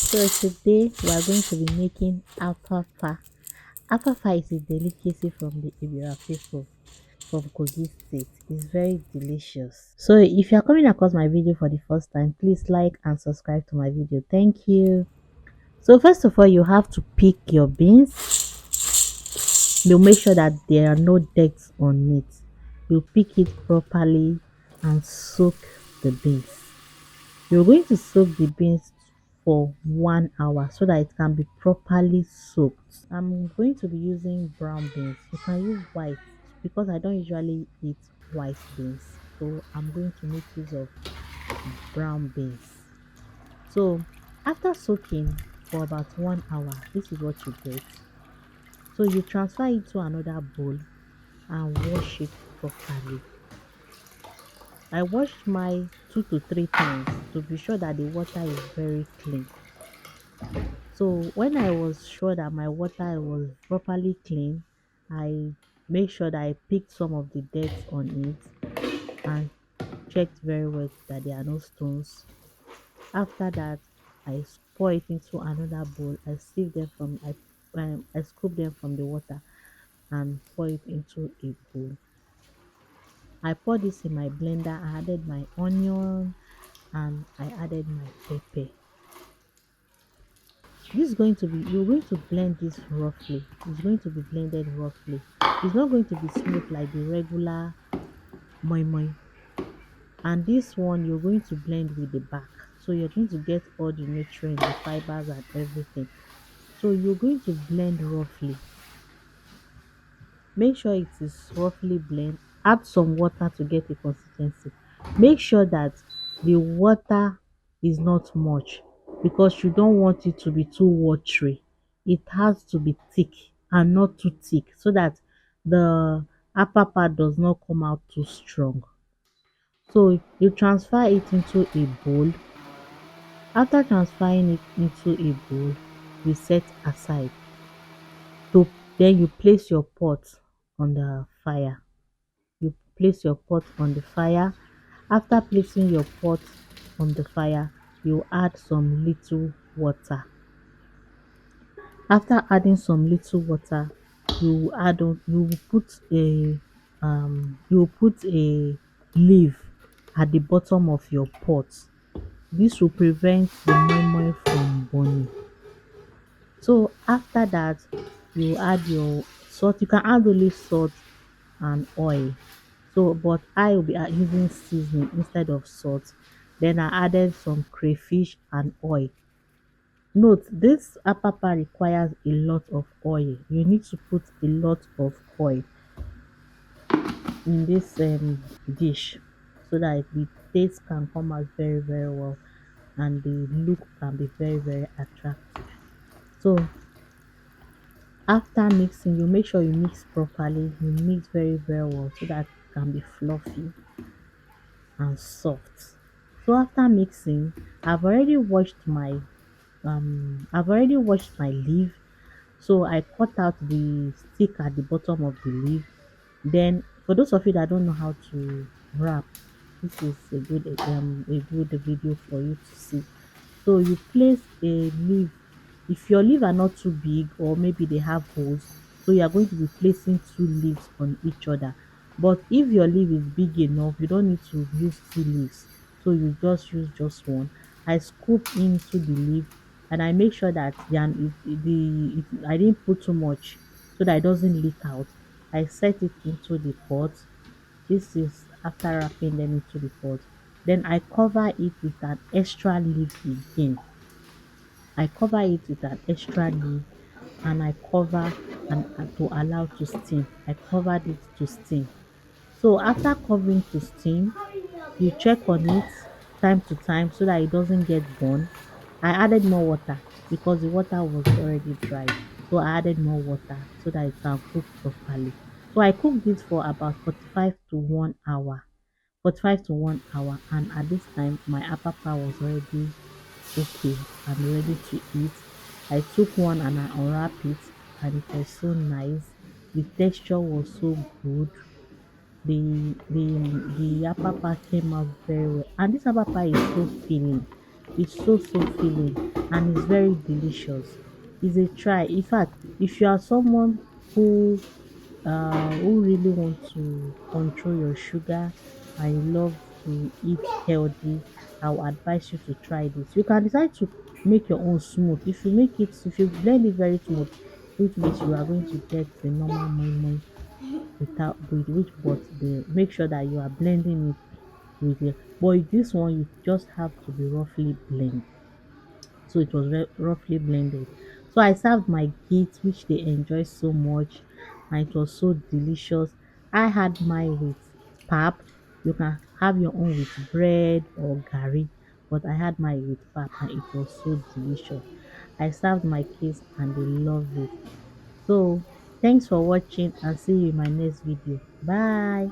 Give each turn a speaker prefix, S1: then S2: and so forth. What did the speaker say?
S1: So today we are going to be making apapa. Apapa is a delicacy from the Ebira people from Kogi State. It's very delicious. So if you are coming across my video for the first time, please like and subscribe to my video. Thank you. So first of all, you have to pick your beans. You make sure that there are no dirt on it. You pick it properly and soak the beans. You're going to soak the beans for 1 hour so that it can be properly soaked. I'm going to be using brown beans. You can use white because I don't usually eat white beans. So I'm going to make use of brown beans. So after soaking for about 1 hour, this is what you get. So you transfer it to another bowl and wash it properly. I washed my 2 to 3 times to be sure that the water is very clean. So when I was sure that my water was properly clean, I make sure that I picked some of the dirt on it and checked very well that there are no stones. After that, I pour it into another bowl. I sieve them from I scoop them from the water and pour it into a bowl. I poured this in my blender. I added my onion and I added my pepper. This is going to be, you're going to blend this roughly. It's going to be blended roughly. It's not going to be smooth like the regular moi moi. And this one you're going to blend with the back. So you're going to get all the nutrients, the fibers and everything. So you're going to blend roughly. Make sure it is roughly blend. Add some water to get a consistency. Make sure that the water is not much because you don't want it to be too watery. It has to be thick and not too thick so that the apapa does not come out too strong. So you transfer it into a bowl. After transferring it into a bowl, you set aside. So then you place your pot on the fire. You place your pot on the fire. After placing your pot on the fire, you add some little water. After adding some little water, you add on you put a leaf at the bottom of your pot. This will prevent the moi from burning. So after that, you add your salt. You can add only salt and oil. So but I will be using seasoning instead of salt. Then I added some crayfish and oil. Note this apapa requires a lot of oil. You need to put a lot of oil in this dish so that the taste can come out very well and the look can be very attractive. So after mixing, you make sure you mix properly. You mix very well so that it can be fluffy and soft. So after mixing, I've already washed my leaf. So I cut out the stick at the bottom of the leaf. Then for those of you that don't know how to wrap, this is a good video for you to see. So you place a leaf. If your leaf are not too big or maybe they have holes, so you are going to be placing two leaves on each other. But if your leaf is big enough, you don't need to use two leaves. So you just use just one. I scoop into the leaf and I make sure that I didn't put too much so that it doesn't leak out. I set it into the pot. This is after wrapping them into the pot. Then I cover it with an extra leaf again. I cover it with an extra leaf and I cover and to allow to steam. I covered it to steam. So after covering to steam, you check on it time to time so that it doesn't get burned. I added more water because the water was already dry. So I added more water so that it can cook properly. So I cooked this for about 45 to 1 hour. 45 to 1 hour, and at this time my apapa was already okay and ready to eat. I took one and I unwrapped it and it was so nice. The texture was so good. The the apapa came out very well, and this apapa is so filling. It's so filling and it's very delicious. It's a try. In fact, if you are someone who really want to control your sugar and you love to eat healthy, I will advise you to try this. You can decide to make your own smooth. If you blend it very smooth, which means you are going to get the normal moi without with which, but the make sure that you are blending it with it. But this one you just have to be roughly blend. So it was roughly blended. So I served my kids, which they enjoyed so much, and it was so delicious. I had mine with pap. You can have your own with bread or gari, but I had mine with pap, and it was so delicious. I served my kids, and they love it. So thanks for watching, and see you in my next video. Bye.